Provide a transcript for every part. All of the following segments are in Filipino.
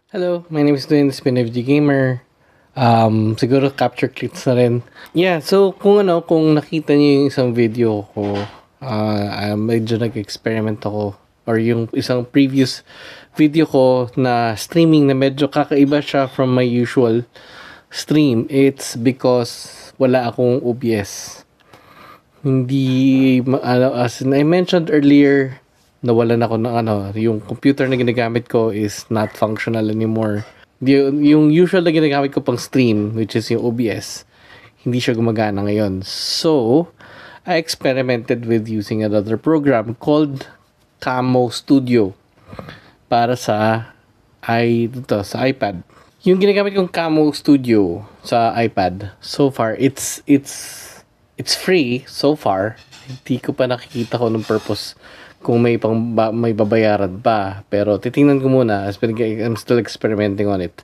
Hello, my name is Dwayne, Spin FG Gamer. Siguro capture clips na rin. Yeah, so kung nakita niyo yung isang video ko, medyo nag-experiment ako or yung isang previous video ko na streaming na medyo kakaiba siya from my usual stream. It's because wala akong OBS. Hindi, as I mentioned earlier, nawalan ako ng yung computer na ginagamit ko is not functional anymore. Yung usual na ginagamit ko pang stream, which is yung OBS, hindi siya gumagana ngayon. So, I experimented with using another program called Camo Studio para sa iPad. Yung ginagamit kong Camo Studio sa iPad, so far, it's free so far. Hindi ko pa nakikita ko ng purpose kung may babayaran pa, pero titingnan ko muna as I'm still experimenting on it,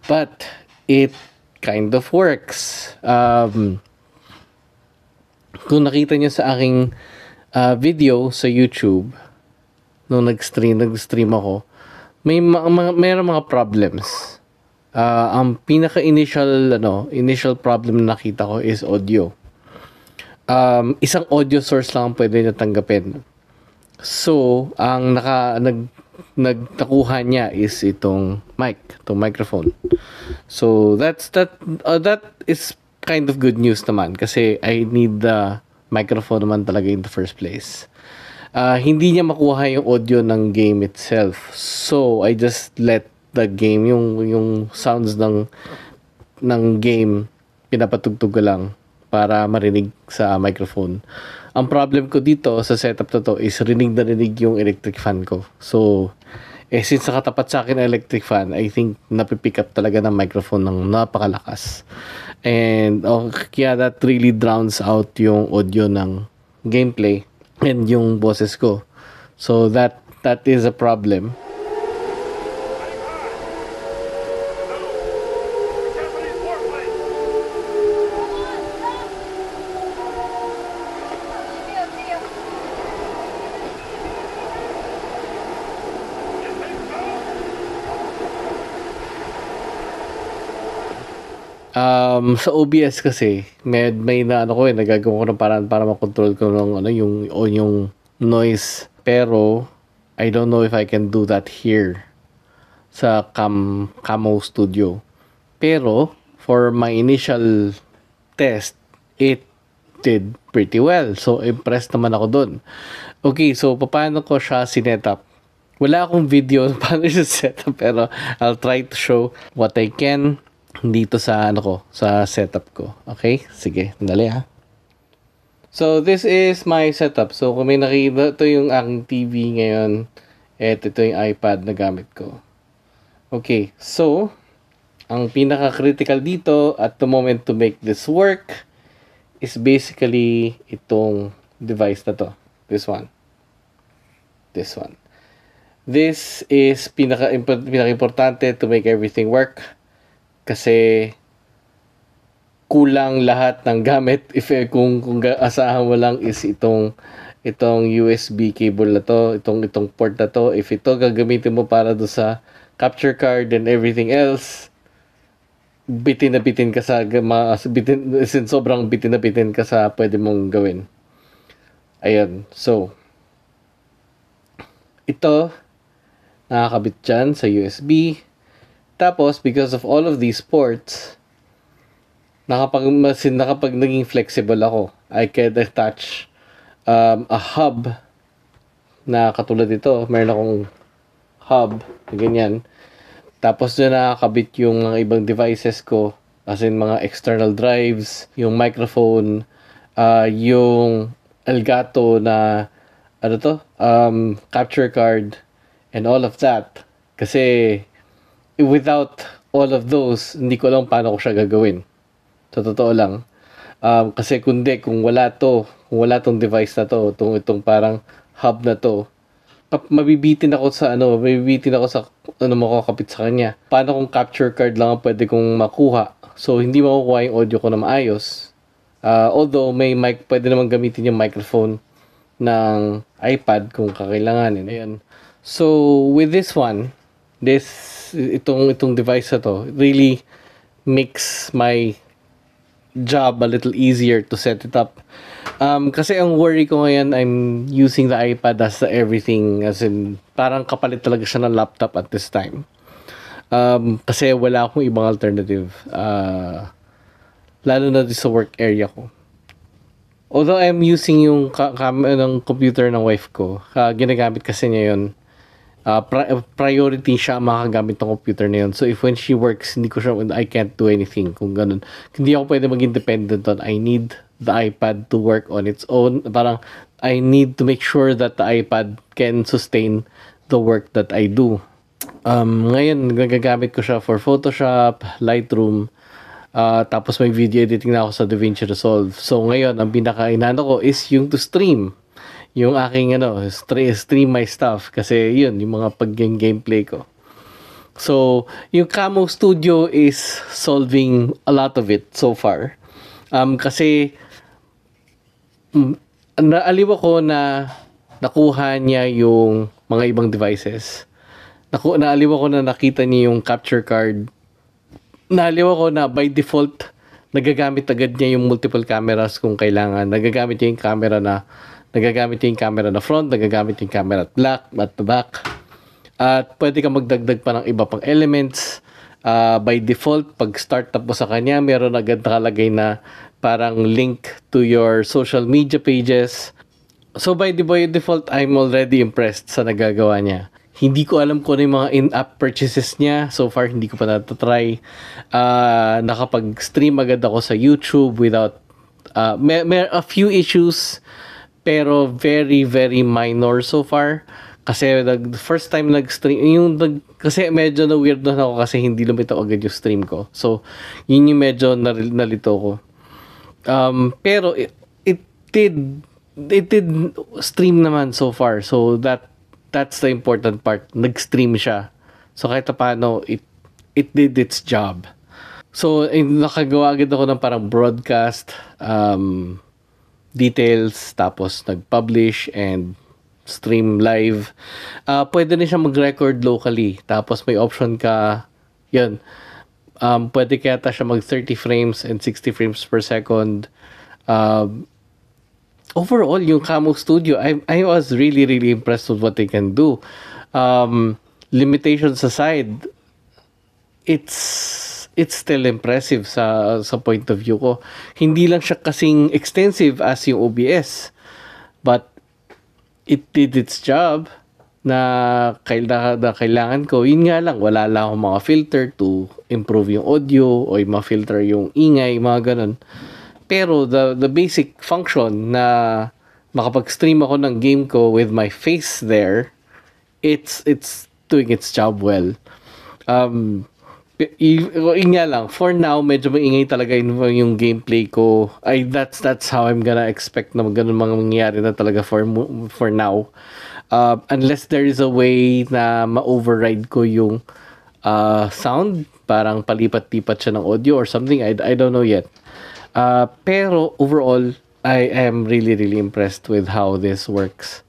but it kind of works. Kung nakita niyo sa aking video sa YouTube nung nag-stream ako, mayroong mga problems. Ang initial problem na nakita ko is audio. Isang audio source lang ang pwede niya tanggapin. So, ang nagtakuha niya is itong microphone. So, that is kind of good news naman kasi I need the microphone naman talaga in the first place. Hindi niya makuha yung audio ng game itself. So, I just let the game, yung sounds ng game, pinapatugtog ko lang para marinig sa microphone. Ang problem ko dito sa setup na to is rinig na rinig yung electric fan ko. So, since nakatapat sa akin ang electric fan, I think napipick up talaga ng microphone ng napakalakas. And kaya that really drowns out yung audio ng gameplay and yung boses ko. So, that is a problem. Sa OBS kasi may nagagawa ko ng paraan para makontrol ko yung noise, pero I don't know if I can do that here sa Camo Studio. Pero for my initial test, it did pretty well. So impressed naman ako dun. Okay, so paano ko siya sinetup? Wala akong video paano siya setup, pero I'll try to show what I can dito sa sa setup ko. Okay? Sige, dali ha. So, this is my setup. So, kung may nakita, ito yung aking TV ngayon. Ito yung iPad na gamit ko. Okay, so, ang pinaka-critical dito at the moment to make this work is basically itong device na to. This one. This one. This is pinaka-importante to make everything work. Kasi kulang lahat ng gamit kung asahan mo lang is itong USB cable na to, itong port na to. If ito gagamitin mo para do sa capture card and everything else, bitin ka sa sobrang bitin ka sa pwede mong gawin. Ayun. So, ito nakakabit dyan sa USB. Tapos, because of all of these ports, nakapag naging flexible ako, I can attach a hub na katulad ito. Meron akong hub, ganyan. Tapos doon nakakabit yung mga ibang devices ko, as in mga external drives, yung microphone, yung Elgato na, capture card, and all of that. Kasi, without all of those, hindi ko alam paano ko siya gagawin. Sa totoo lang. Kasi kung wala tong device na to, itong parang hub na to, mabibitin ako sa makakapit sa kanya. Paano kung capture card lang ang pwede kong makuha? So, hindi makukuha yung audio ko na maayos. Although, pwede naman gamitin yung microphone ng iPad kung kakailanganin. Ayan. So, with this one, itong device na to really makes my job a little easier to set it up. Kasi ang worry ko ngayon, I'm using the iPad as the everything, as in parang kapalit talaga siya ng laptop at this time. Kasi wala akong ibang alternative, lalo na sa work area ko. Although I'm using yung ng computer ng wife ko, ginagamit kasi niya yun. Priority siya makagamit ng computer na yun. So if when she works, I can't do anything kung ganun. Hindi ako pwede maging dependent on, I need the iPad to work on its own. Parang I need to make sure that the iPad can sustain the work that I do. Ngayon, nagagamit ko siya for Photoshop, Lightroom, tapos may video editing na ako sa DaVinci Resolve. So ngayon, ang pinaka-inano ko is yung to stream. Yung aking stream my stuff. Kasi yun, yung mga gameplay ko. So, yung Camo Studio is solving a lot of it so far. Kasi, naaliw ako na nakuha niya yung mga ibang devices. Naaliw ako na nakita niya yung capture card. Naaliw ako na by default, nagagamit agad niya yung multiple cameras kung kailangan. Nagagamit niya yung camera na front, nagagamit yung camera at the back. At pwede ka magdagdag pa ng iba pang elements. By default, pag startup mo sa kanya, meron agad nakalagay na parang link to your social media pages. So by default, I'm already impressed sa nagagawa niya. Hindi ko alam kung ano yung mga in-app purchases niya. So far, hindi ko pa natatry. Nakapag-stream agad ako sa YouTube without... may a few issues, pero very, very minor so far. Kasi the first time nag-stream, kasi medyo na-weird na ako kasi hindi lumitaw agad yung stream ko. So, yun yung medyo nalito ko. Pero it did stream naman so far. So, that's the important part. Nag-stream siya. So, kahit paano, it did its job. So, nakagawa agad ako ng parang broadcast, details, tapos nag-publish and stream live. Pwede rin siya mag-record locally. Tapos may option ka, yun, pwede kaya siya mag 30 frames and 60 frames per second. Overall, yung Camo Studio, I was really, really impressed with what they can do. Limitations aside, it's still impressive sa point of view ko. Hindi lang siya kasing extensive as yung OBS, but it did its job na kailangan ko. Yun nga lang, wala lang akong mga filter to improve yung audio o yung ma-filter yung ingay, mga ganun. Pero the basic function na makapag-stream ako ng game ko with my face there, it's doing its job well. Yun nga lang, for now, medyo maingay talaga yung gameplay ko. That's how I'm gonna expect na ganun mga mangyayari na talaga for now. Unless there is a way na ma-override ko yung sound, parang palipat-lipat siya ng audio or something, I don't know yet. Pero overall, I am really, really impressed with how this works.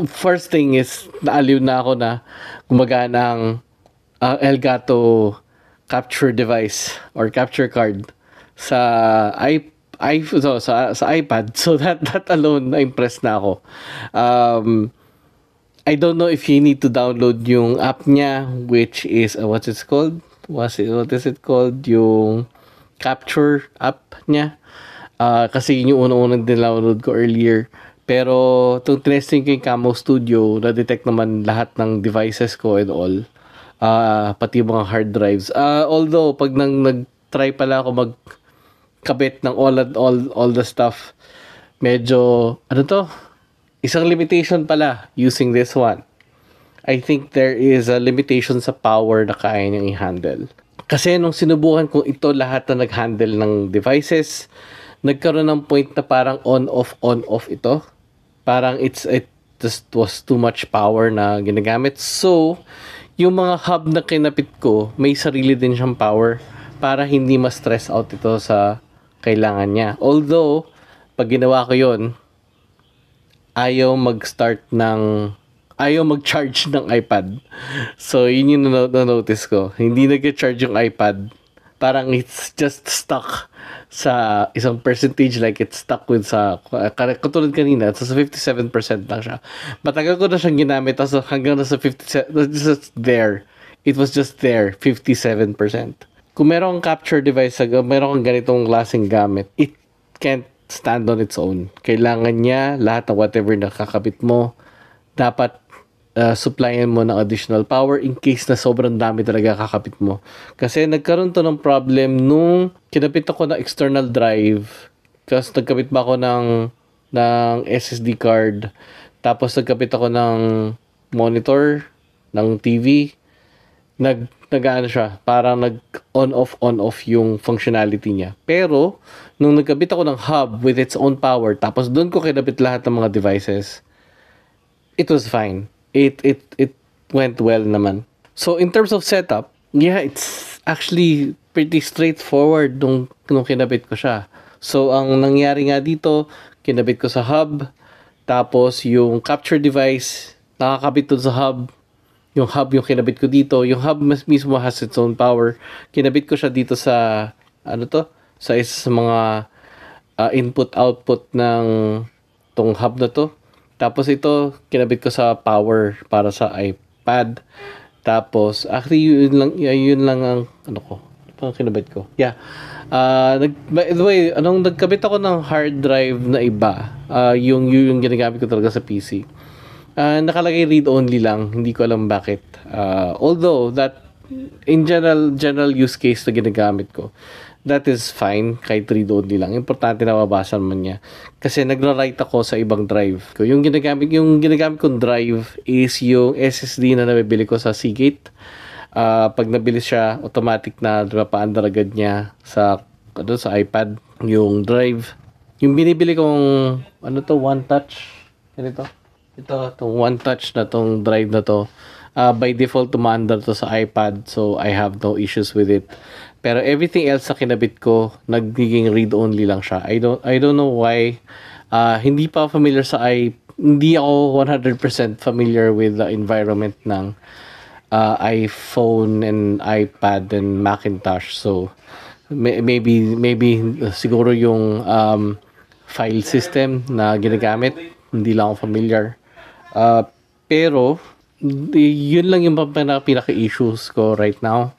First thing is, naaliw na ako na gumagana ang Elgato capture device or capture card sa iPad. So that alone, na-impressed na ako. I don't know if you need to download yung app niya, which is, what is it called? Yung capture app niya. Kasi yun yung unang download ko earlier. Pero itong tinesting ko yung Camo Studio, na-detect naman lahat ng devices ko and all. Pati mga hard drives. Although, pag nag-try pala ako magkabit ng all the stuff, medyo, isang limitation pala using this one. I think there is a limitation sa power na kaya niyang i-handle. Kasi nung sinubukan kong ito lahat na nag-handle ng devices, nagkaroon ng point na parang on-off ito. Parang it just was too much power na ginagamit. So, yung mga hub na kinapit ko, may sarili din siyang power para hindi ma-stress out ito sa kailangan niya. Although, pag ginawa ko yun, ayaw mag-start ng ayaw mag-charge ng iPad. So, yun yung na-notice ko. Hindi nag-charge yung iPad. Parang it's just stuck sa isang percentage, like it's stuck with sa katulad kanina, so sa 57% lang siya. Matagal ko na siyang ginamit, tapos hanggang nasa 57, just there. It was just there, 57%. Kung meron kang capture device, meron kang ganitong klaseng gamit, it can't stand on its own. Kailangan niya lahat ng whatever nakakabit mo, dapat supplyan mo ng additional power in case na sobrang dami talaga kakapit mo. Kasi nagkaroon to ng problem nung kinapit ako ng external drive. Kasi nagkabit ba ako ng SSD card. Tapos nagkabit ako ng monitor, ng TV. Nag-ano siya, parang on off yung functionality niya. Pero nung nagkabit ako ng hub with its own power, tapos doon ko kinabit lahat ng mga devices, it was fine. It went well naman. So in terms of setup, yeah, it's actually pretty straightforward nung kinabit ko siya. So ang nangyari nga dito, kinabit ko sa hub, tapos yung capture device nakakabit doon sa hub. Yung hub yung kinabit ko dito. Yung hub mismo has its own power. Kinabit ko siya dito sa ano to? Sa isa sa mga input-output ng tong hub na to. Tapos ito, kinabit ko sa power para sa iPad. Tapos, actually, yun lang ang, ano ko, ang kinabit ko. Yeah. By the way, nagkabit ako ng hard drive na iba, yung ginagamit ko talaga sa PC. Nakalagay read-only lang, hindi ko alam bakit. Although, that, in general use case na ginagamit ko, that is fine, kahit read-only lang. Importante na mabasa man niya. Kasi nagra-write ako sa ibang drive. Yung ginagamit kong drive is yung SSD na nabibili ko sa Seagate. Pag nabili siya, automatic na paandar agad niya sa iPad yung drive. Yung binibili kong One Touch. Ganito. Itong One Touch na tong drive na to. By default, tumaandar to sa iPad, so I have no issues with it. Pero everything else sa kinabit ko, nagiging read-only lang siya. I don't know why. Hindi ako 100% familiar with the environment ng iPhone and iPad and Macintosh. So, maybe siguro yung file system na ginagamit, hindi lang ako familiar. Pero, yun lang yung pinaka-issues ko right now.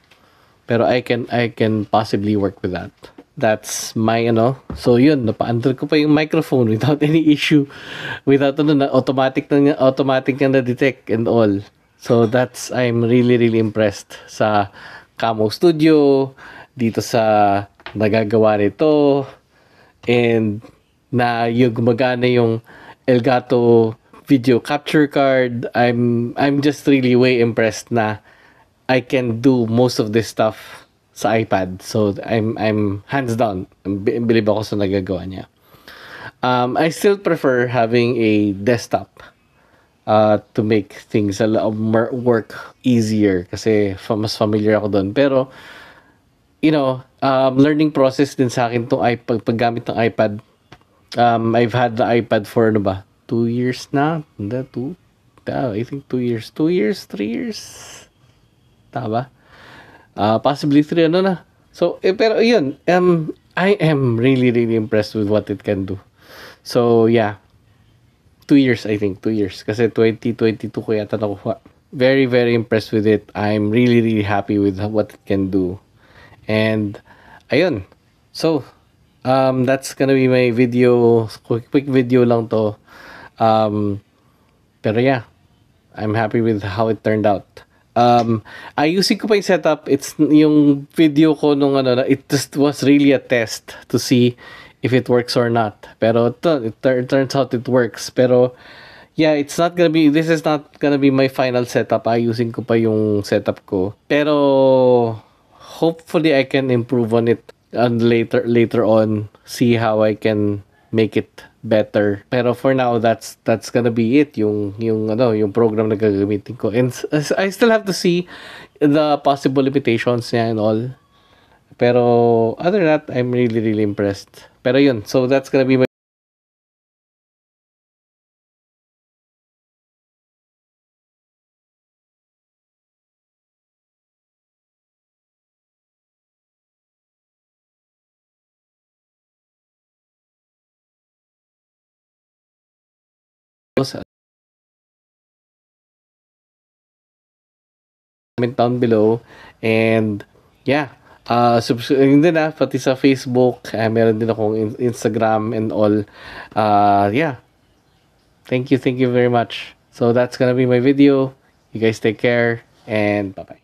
Pero I can possibly work with that. That's my So yun, napa-under ko pa yung microphone without any issue. Without na automatic na detect and all. So I'm really impressed sa Camo Studio, dito sa nagagawa nito, and na yung gumagana yung Elgato video capture card. I'm just really way impressed na I can do most of this stuff sa iPad. So I'm hands down. Believe ako sa nagagawa niya. I still prefer having a desktop to make things a lot more work easier kasi mas familiar ako doon. Pero learning process din sa akin tong paggamit ng iPad. I've had the iPad for 2 years na. Hindi, I think 2 years. 2 years, 3 years. Tama? Possibly 3, na. So, pero yun, I am really impressed with what it can do. So, yeah. 2 years, I think. 2 years. Kasi 2022 ko yata nakuha. Very impressed with it. I'm really happy with what it can do. And, ayun. So, that's gonna be my video. Quick video lang to. Pero yeah, I'm happy with how it turned out. Ayusin ko pa yung setup. It's yung video ko nung it just was really a test to see if it works or not. Pero it turns out it works. Pero yeah, this is not gonna be my final setup. Ayusin ko pa yung setup ko. Pero hopefully I can improve on it and later on see how I can make it better. Pero for now, that's gonna be it. Yung program na gagamitin ko. And I still have to see the possible limitations niya and all. Pero other than that, I'm really impressed. Pero yun, so that's gonna be my videos. Comment down below. And yeah, yun din pati sa Facebook, meron din akong Instagram and all. Yeah, thank you very much. So that's gonna be my video. You guys take care and bye bye.